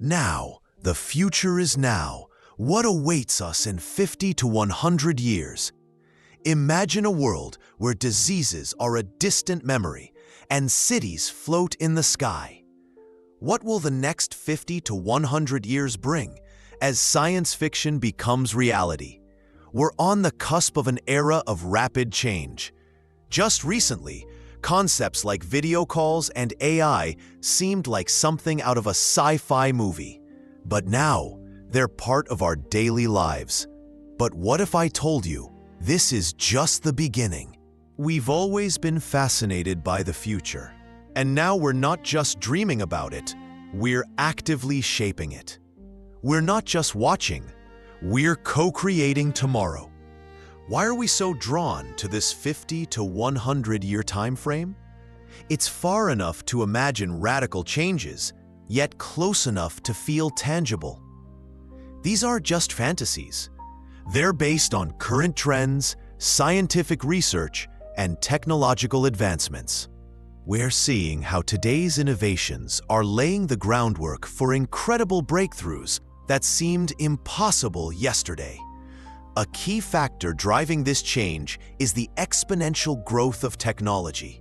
Now, the future is now. What awaits us in 50 to 100 years? Imagine a world where diseases are a distant memory and cities float in the sky. What will the next 50 to 100 years bring as science fiction becomes reality? We're on the cusp of an era of rapid change. Just recently, concepts like video calls and AI seemed like something out of a sci-fi movie. But now, they're part of our daily lives. But what if I told you, this is just the beginning? We've always been fascinated by the future. And now we're not just dreaming about it, we're actively shaping it. We're not just watching, we're co-creating tomorrow. Why are we so drawn to this 50 to 100-year time frame? It's far enough to imagine radical changes, yet close enough to feel tangible. These aren't just fantasies. They're based on current trends, scientific research, and technological advancements. We're seeing how today's innovations are laying the groundwork for incredible breakthroughs that seemed impossible yesterday. A key factor driving this change is the exponential growth of technology.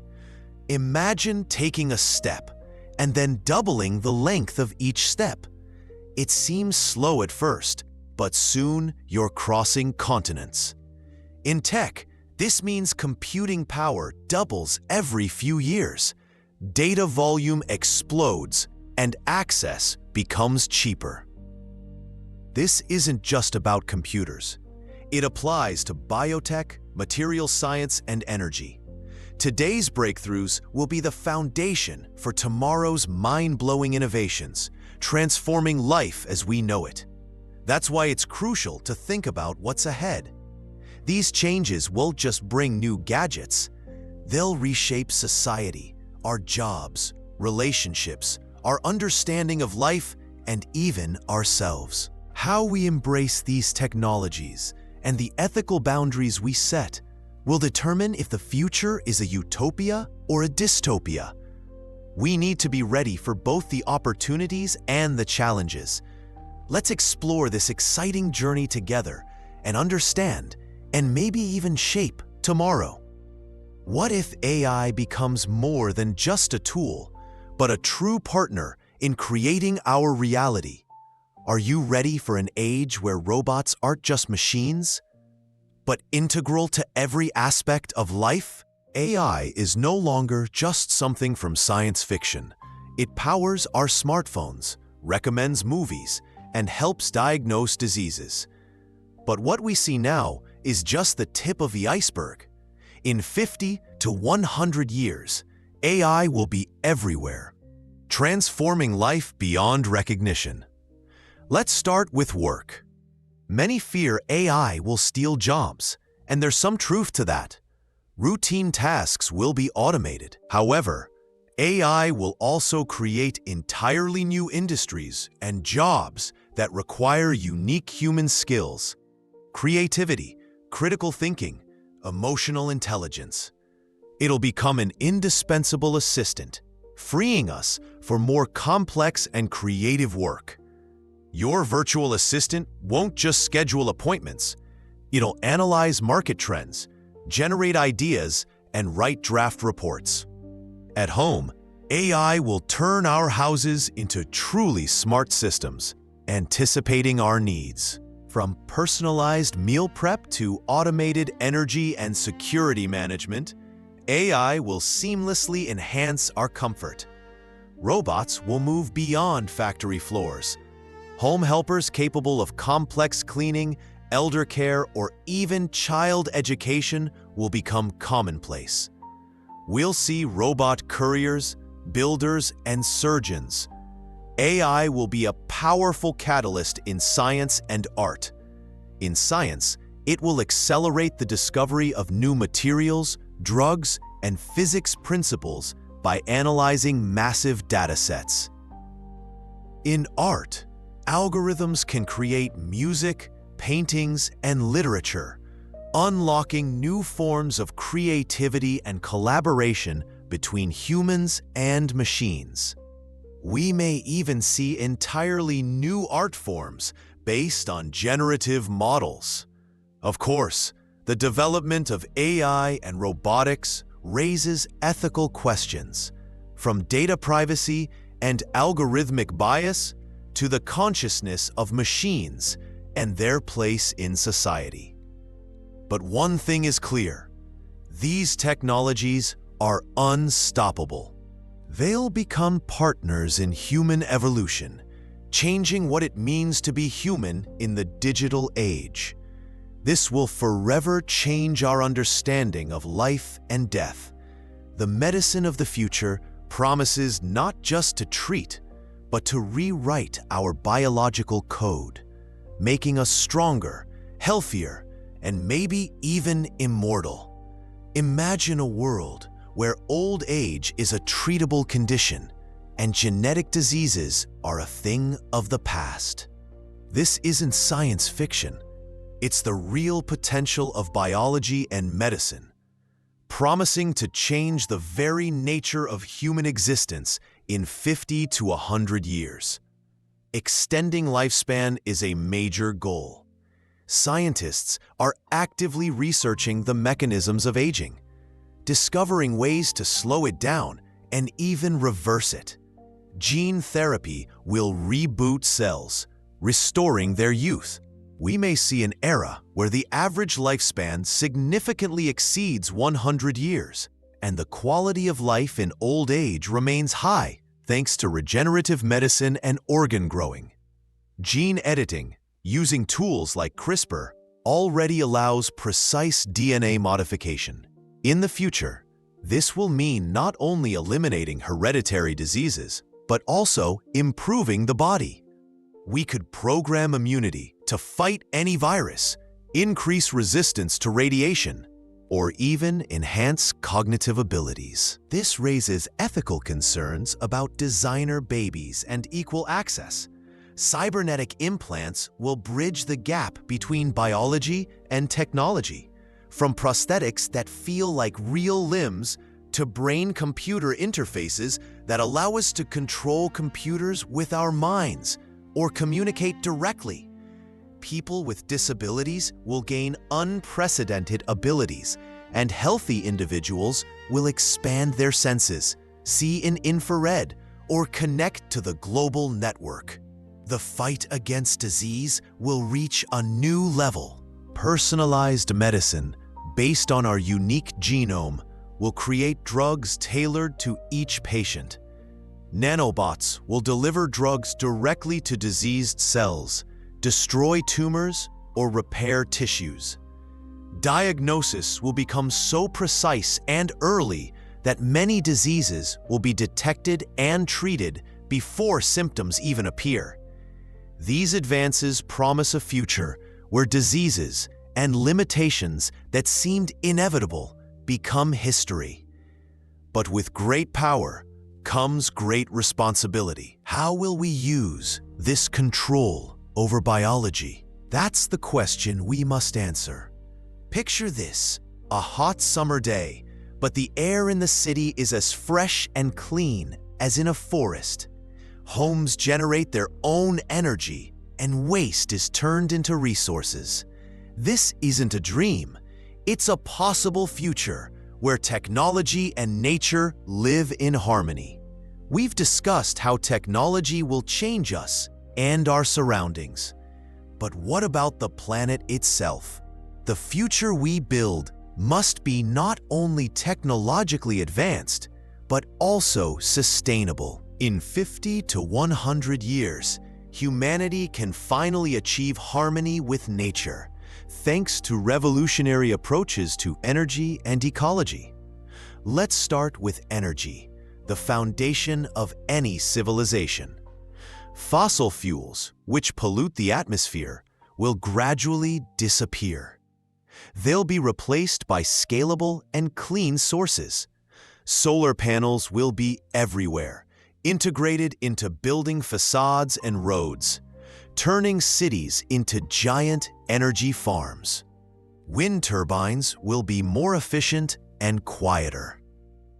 Imagine taking a step and then doubling the length of each step. It seems slow at first, but soon you're crossing continents. In tech, this means computing power doubles every few years. Data volume explodes and access becomes cheaper. This isn't just about computers. It applies to biotech, material science, and energy. Today's breakthroughs will be the foundation for tomorrow's mind-blowing innovations, transforming life as we know it. That's why it's crucial to think about what's ahead. These changes won't just bring new gadgets. They'll reshape society, our jobs, relationships, our understanding of life, and even ourselves. How we embrace these technologies and the ethical boundaries we set will determine if the future is a utopia or a dystopia. We need to be ready for both the opportunities and the challenges. Let's explore this exciting journey together and understand, and maybe even shape, tomorrow. What if AI becomes more than just a tool, but a true partner in creating our reality? Are you ready for an age where robots aren't just machines, but integral to every aspect of life? AI is no longer just something from science fiction. It powers our smartphones, recommends movies, and helps diagnose diseases. But what we see now is just the tip of the iceberg. In 50 to 100 years, AI will be everywhere, transforming life beyond recognition. Let's start with work. Many fear AI will steal jobs, and there's some truth to that. Routine tasks will be automated. However, AI will also create entirely new industries and jobs that require unique human skills, creativity, critical thinking, emotional intelligence. It'll become an indispensable assistant, freeing us for more complex and creative work. Your virtual assistant won't just schedule appointments. It'll analyze market trends, generate ideas, and write draft reports. At home, AI will turn our houses into truly smart systems, anticipating our needs. From personalized meal prep to automated energy and security management, AI will seamlessly enhance our comfort. Robots will move beyond factory floors. Home helpers capable of complex cleaning, elder care, or even child education will become commonplace. We'll see robot couriers, builders, and surgeons. AI will be a powerful catalyst in science and art. In science, it will accelerate the discovery of new materials, drugs, and physics principles by analyzing massive datasets. In art, algorithms can create music, paintings, and literature, unlocking new forms of creativity and collaboration between humans and machines. We may even see entirely new art forms based on generative models. Of course, the development of AI and robotics raises ethical questions, from data privacy and algorithmic bias to the consciousness of machines and their place in society. But one thing is clear: these technologies are unstoppable. They'll become partners in human evolution, changing what it means to be human in the digital age. This will forever change our understanding of life and death. The medicine of the future promises not just to treat, but to rewrite our biological code, making us stronger, healthier, and maybe even immortal. Imagine a world where old age is a treatable condition and genetic diseases are a thing of the past. This isn't science fiction. It's the real potential of biology and medicine, promising to change the very nature of human existence in 50 to 100 years. Extending lifespan is a major goal. Scientists are actively researching the mechanisms of aging, discovering ways to slow it down and even reverse it. Gene therapy will reboot cells, restoring their youth. We may see an era where the average lifespan significantly exceeds 100 years, and the quality of life in old age remains high thanks to regenerative medicine and organ growing. Gene editing, using tools like CRISPR, already allows precise DNA modification. In the future, this will mean not only eliminating hereditary diseases, but also improving the body. We could program immunity to fight any virus, increase resistance to radiation, or even enhance cognitive abilities. This raises ethical concerns about designer babies and equal access. Cybernetic implants will bridge the gap between biology and technology, from prosthetics that feel like real limbs to brain-computer interfaces that allow us to control computers with our minds or communicate directly. People with disabilities will gain unprecedented abilities, and healthy individuals will expand their senses, see in infrared, or connect to the global network. The fight against disease will reach a new level. Personalized medicine, based on our unique genome, will create drugs tailored to each patient. Nanobots will deliver drugs directly to diseased cells, destroy tumors, or repair tissues. Diagnosis will become so precise and early that many diseases will be detected and treated before symptoms even appear. These advances promise a future where diseases and limitations that seemed inevitable become history. But with great power comes great responsibility. How will we use this control over biology? That's the question we must answer. Picture this: a hot summer day, but the air in the city is as fresh and clean as in a forest. Homes generate their own energy, and waste is turned into resources. This isn't a dream. It's a possible future where technology and nature live in harmony. We've discussed how technology will change us and our surroundings. But what about the planet itself? The future we build must be not only technologically advanced, but also sustainable. In 50 to 100 years, humanity can finally achieve harmony with nature, thanks to revolutionary approaches to energy and ecology. Let's start with energy, the foundation of any civilization. Fossil fuels, which pollute the atmosphere, will gradually disappear. They'll be replaced by scalable and clean sources. Solar panels will be everywhere, integrated into building facades and roads, turning cities into giant energy farms. Wind turbines will be more efficient and quieter.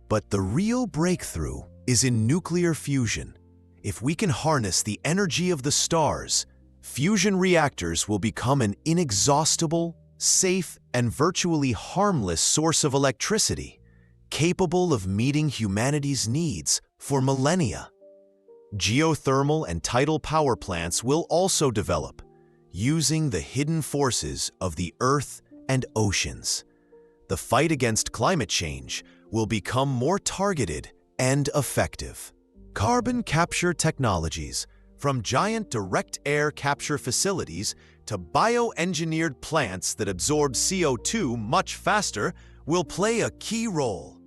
But the real breakthrough is in nuclear fusion. If we can harness the energy of the stars, fusion reactors will become an inexhaustible, safe, and virtually harmless source of electricity, capable of meeting humanity's needs for millennia. Geothermal and tidal power plants will also develop, using the hidden forces of the Earth and oceans. The fight against climate change will become more targeted and effective. Carbon capture technologies, from giant direct air capture facilities to bioengineered plants that absorb CO2 much faster, will play a key role.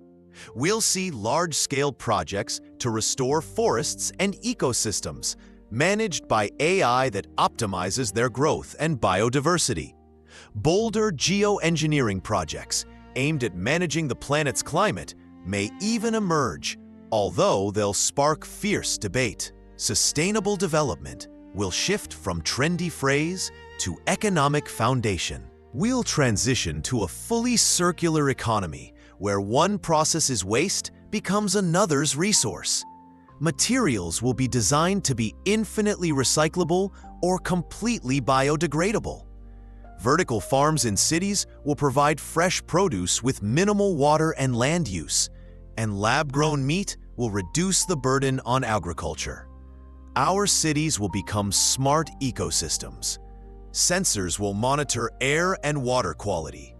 We'll see large-scale projects to restore forests and ecosystems, managed by AI that optimizes their growth and biodiversity. Bolder geoengineering projects aimed at managing the planet's climate may even emerge, although they'll spark fierce debate. Sustainable development will shift from trendy phrase to economic foundation. We'll transition to a fully circular economy where one process's waste becomes another's resource. Materials will be designed to be infinitely recyclable or completely biodegradable. Vertical farms in cities will provide fresh produce with minimal water and land use, and lab-grown meat will reduce the burden on agriculture. Our cities will become smart ecosystems. Sensors will monitor air and water quality,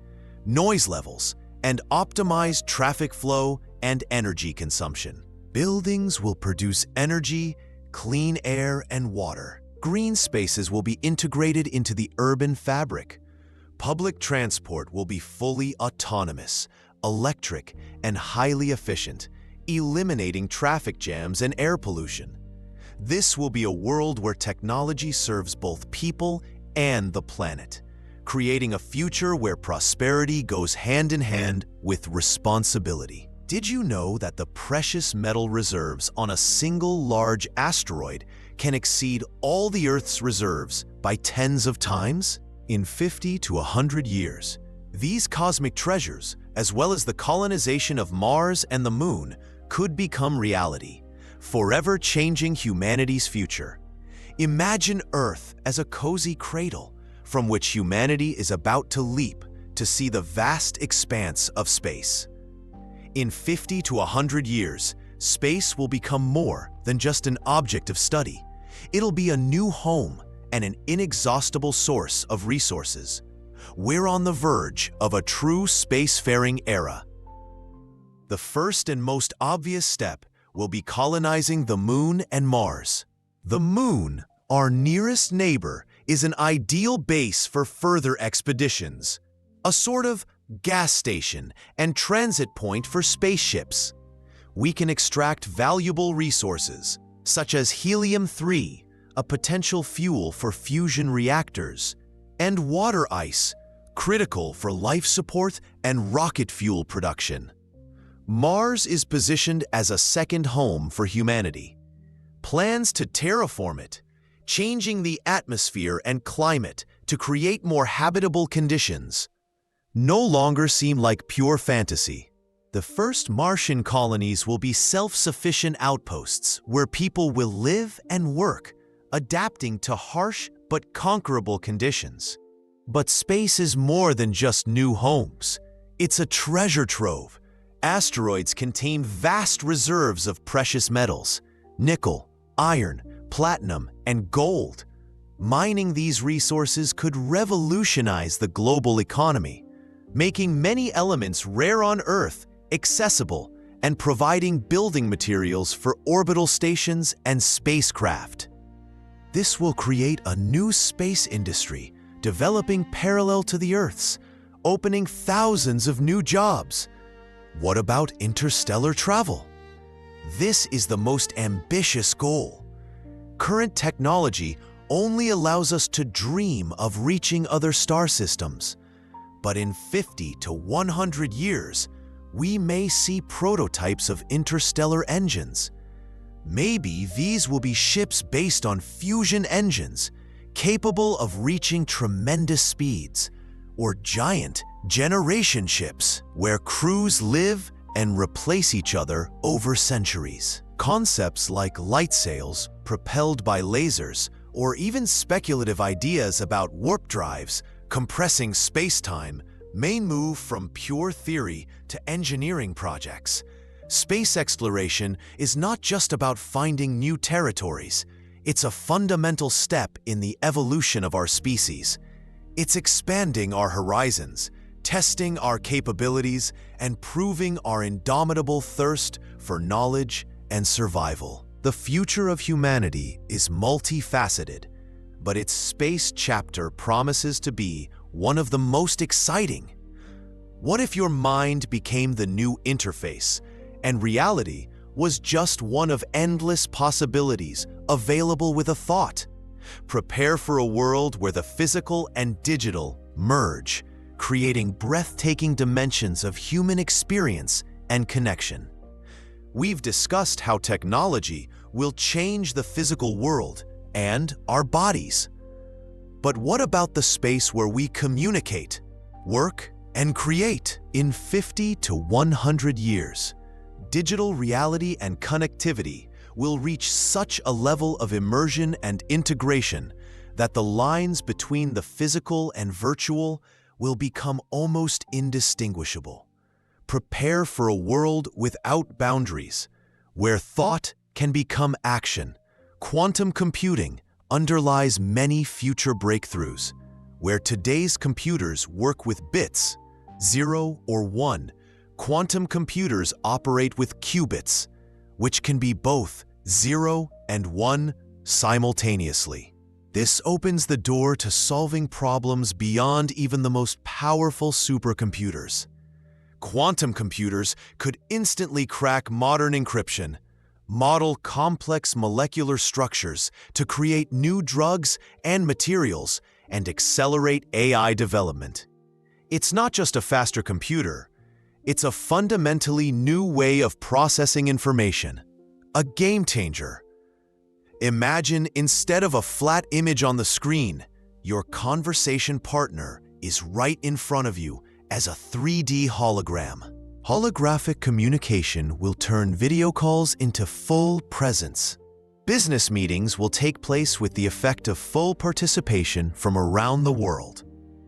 noise levels, and optimize traffic flow and energy consumption. Buildings will produce energy, clean air, and water. Green spaces will be integrated into the urban fabric. Public transport will be fully autonomous, electric, and highly efficient, eliminating traffic jams and air pollution. This will be a world where technology serves both people and the planet, creating a future where prosperity goes hand in hand with responsibility. Did you know that the precious metal reserves on a single large asteroid can exceed all the Earth's reserves by tens of times? In 50 to 100 years, these cosmic treasures, as well as the colonization of Mars and the Moon, could become reality, forever changing humanity's future. Imagine Earth as a cozy cradle from which humanity is about to leap to see the vast expanse of space. In 50 to 100 years, space will become more than just an object of study. It'll be a new home and an inexhaustible source of resources. We're on the verge of a true spacefaring era. The first and most obvious step will be colonizing the Moon and Mars. The Moon, our nearest neighbor, is an ideal base for further expeditions, a sort of gas station and transit point for spaceships. We can extract valuable resources, such as helium-3, a potential fuel for fusion reactors, and water ice, critical for life support and rocket fuel production. Mars is positioned as a second home for humanity. Plans to terraform it, changing the atmosphere and climate to create more habitable conditions, no longer seem like pure fantasy. The first Martian colonies will be self-sufficient outposts where people will live and work, adapting to harsh but conquerable conditions. But space is more than just new homes. It's a treasure trove. Asteroids contain vast reserves of precious metals, nickel, iron, platinum, and gold. Mining these resources could revolutionize the global economy, making many elements rare on Earth accessible and providing building materials for orbital stations and spacecraft. This will create a new space industry developing parallel to the Earth's, opening thousands of new jobs. What about interstellar travel? This is the most ambitious goal. Current technology only allows us to dream of reaching other star systems. But in 50 to 100 years, we may see prototypes of interstellar engines. Maybe these will be ships based on fusion engines, capable of reaching tremendous speeds, or giant generationships, where crews live and replace each other over centuries. Concepts like light sails, propelled by lasers, or even speculative ideas about warp drives, compressing space-time, may move from pure theory to engineering projects. Space exploration is not just about finding new territories. It's a fundamental step in the evolution of our species. It's expanding our horizons, testing our capabilities, and proving our indomitable thirst for knowledge and survival. The future of humanity is multifaceted, but its space chapter promises to be one of the most exciting. What if your mind became the new interface, and reality was just one of endless possibilities available with a thought? Prepare for a world where the physical and digital merge, creating breathtaking dimensions of human experience and connection. We've discussed how technology will change the physical world and our bodies. But what about the space where we communicate, work, and create? In 50 to 100 years, digital reality and connectivity will reach such a level of immersion and integration that the lines between the physical and virtual will become almost indistinguishable. Prepare for a world without boundaries, where thought can become action. Quantum computing underlies many future breakthroughs, where today's computers work with bits, 0 or 1. Quantum computers operate with qubits, which can be both 0 and 1 simultaneously. This opens the door to solving problems beyond even the most powerful supercomputers. Quantum computers could instantly crack modern encryption, model complex molecular structures to create new drugs and materials, and accelerate AI development. It's not just a faster computer, it's a fundamentally new way of processing information, a game changer. Imagine, instead of a flat image on the screen, your conversation partner is right in front of you as a 3D hologram. Holographic communication will turn video calls into full presence. Business meetings will take place with the effect of full participation from around the world,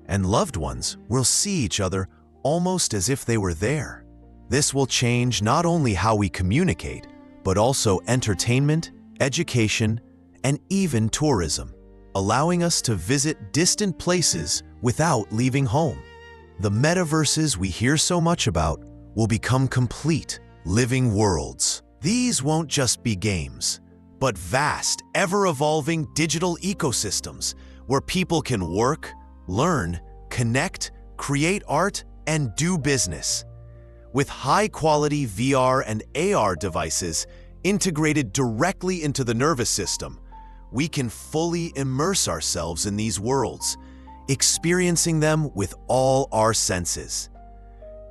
and loved ones will see each other almost as if they were there. This will change not only how we communicate, but also entertainment, education, and even tourism, allowing us to visit distant places without leaving home. The metaverses we hear so much about will become complete, living worlds. These won't just be games, but vast, ever-evolving digital ecosystems where people can work, learn, connect, create art, and do business. With high-quality VR and AR devices integrated directly into the nervous system, we can fully immerse ourselves in these worlds, experiencing them with all our senses.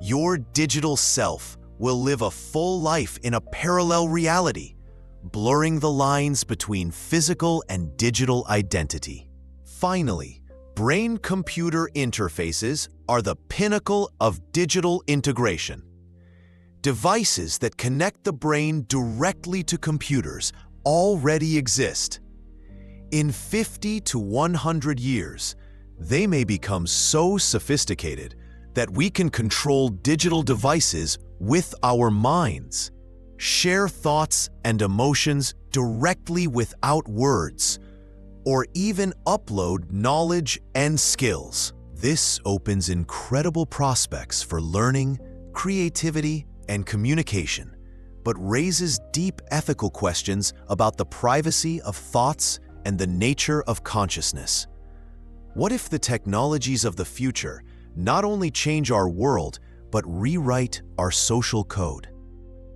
Your digital self will live a full life in a parallel reality, blurring the lines between physical and digital identity. Finally, brain-computer interfaces are the pinnacle of digital integration. Devices that connect the brain directly to computers already exist. In 50 to 100 years, they may become so sophisticated that we can control digital devices with our minds, share thoughts and emotions directly without words, or even upload knowledge and skills. This opens incredible prospects for learning, creativity, and communication, but raises deep ethical questions about the privacy of thoughts and the nature of consciousness. What if the technologies of the future not only change our world, but rewrite our social code?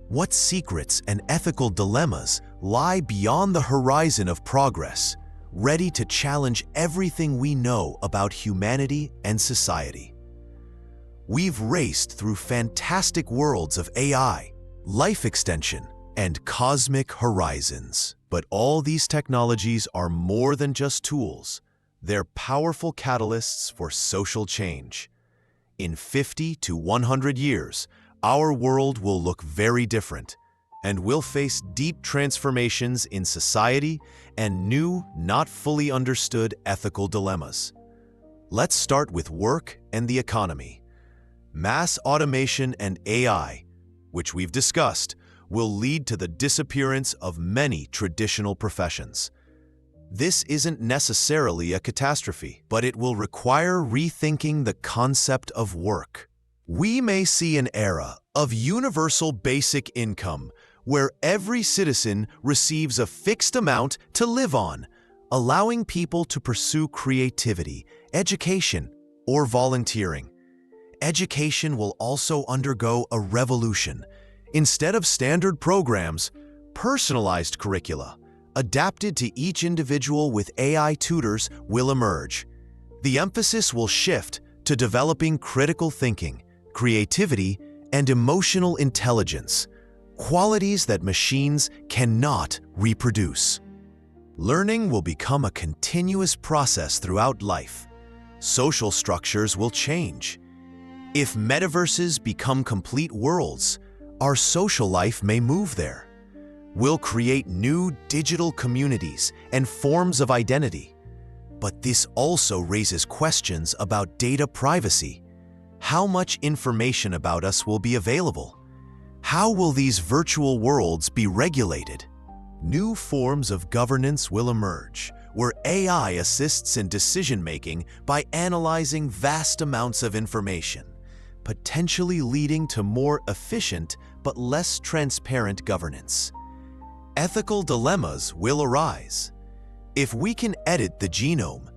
What secrets and ethical dilemmas lie beyond the horizon of progress, ready to challenge everything we know about humanity and society? We've raced through fantastic worlds of AI, life extension, and cosmic horizons. But all these technologies are more than just tools. They're powerful catalysts for social change. In 50 to 100 years, our world will look very different, and we'll face deep transformations in society and new, not fully understood ethical dilemmas. Let's start with work and the economy. Mass automation and AI, which we've discussed, will lead to the disappearance of many traditional professions. This isn't necessarily a catastrophe, but it will require rethinking the concept of work. We may see an era of universal basic income where every citizen receives a fixed amount to live on, allowing people to pursue creativity, education, or volunteering. Education will also undergo a revolution. Instead of standard programs, personalized curricula, adapted to each individual with AI tutors, will emerge. The emphasis will shift to developing critical thinking, creativity, and emotional intelligence, qualities that machines cannot reproduce. Learning will become a continuous process throughout life. Social structures will change. If metaverses become complete worlds, our social life may move there. We'll create new digital communities and forms of identity. But this also raises questions about data privacy. How much information about us will be available? How will these virtual worlds be regulated? New forms of governance will emerge, where AI assists in decision-making by analyzing vast amounts of information, potentially leading to more efficient but less transparent governance. Ethical dilemmas will arise. If we can edit the genome,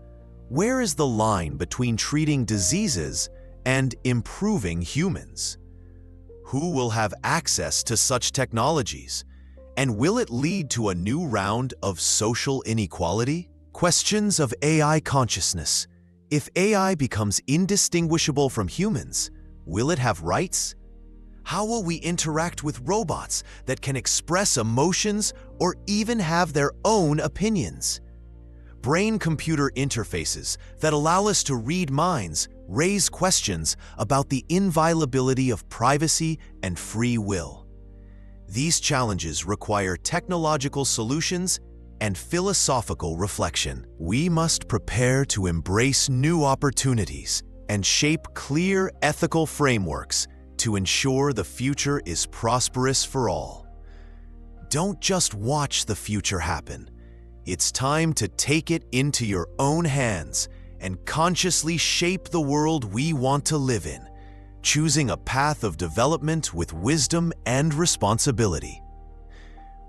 where is the line between treating diseases and improving humans? Who will have access to such technologies? And will it lead to a new round of social inequality? Questions of AI consciousness. If AI becomes indistinguishable from humans, will it have rights? How will we interact with robots that can express emotions or even have their own opinions? Brain-computer interfaces that allow us to read minds raise questions about the inviolability of privacy and free will. These challenges require technological solutions and philosophical reflection. We must prepare to embrace new opportunities and shape clear ethical frameworks to ensure the future is prosperous for all. Don't just watch the future happen. It's time to take it into your own hands and consciously shape the world we want to live in, choosing a path of development with wisdom and responsibility.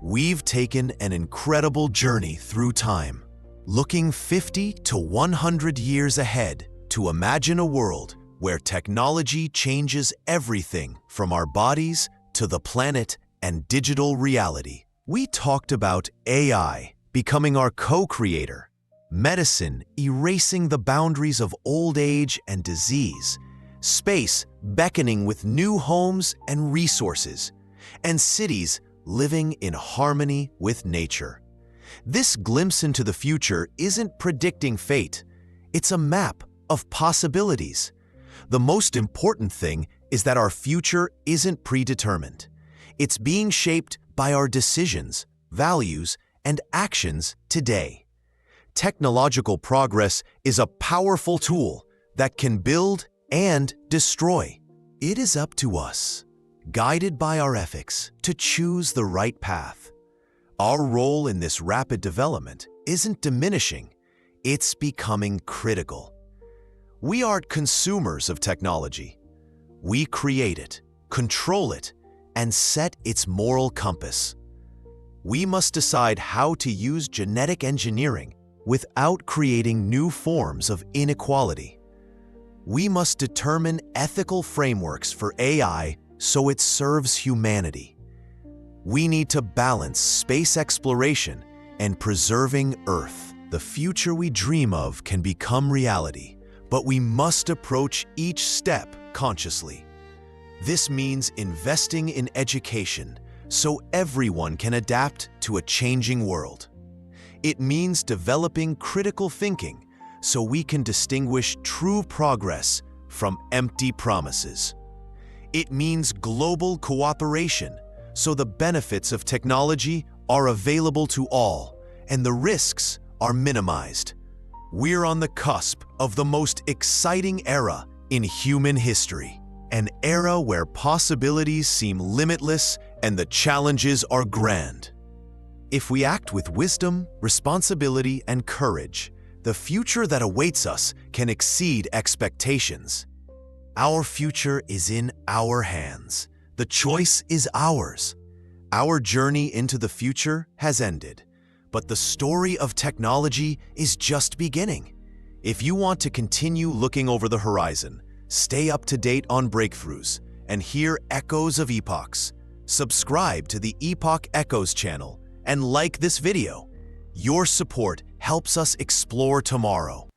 We've taken an incredible journey through time, looking 50 to 100 years ahead to imagine a world where technology changes everything from our bodies to the planet and digital reality. We talked about AI becoming our co-creator, medicine erasing the boundaries of old age and disease, space beckoning with new homes and resources, and cities living in harmony with nature. This glimpse into the future isn't predicting fate, it's a map of possibilities. The most important thing is that our future isn't predetermined. It's being shaped by our decisions, values, and actions today. Technological progress is a powerful tool that can build and destroy. It is up to us, guided by our ethics, to choose the right path. Our role in this rapid development isn't diminishing, it's becoming critical. We aren't consumers of technology. We create it, control it, and set its moral compass. We must decide how to use genetic engineering without creating new forms of inequality. We must determine ethical frameworks for AI so it serves humanity. We need to balance space exploration and preserving Earth. The future we dream of can become reality, but we must approach each step consciously. This means investing in education so everyone can adapt to a changing world. It means developing critical thinking so we can distinguish true progress from empty promises. It means global cooperation so the benefits of technology are available to all, and the risks are minimized. We're on the cusp of the most exciting era in human history, an era where possibilities seem limitless and the challenges are grand. If we act with wisdom, responsibility, and courage, the future that awaits us can exceed expectations. Our future is in our hands. The choice is ours. Our journey into the future has ended, but the story of technology is just beginning. If you want to continue looking over the horizon, stay up to date on breakthroughs, and hear echoes of epochs, subscribe to the Epoch Echoes channel and like this video. Your support helps us explore tomorrow.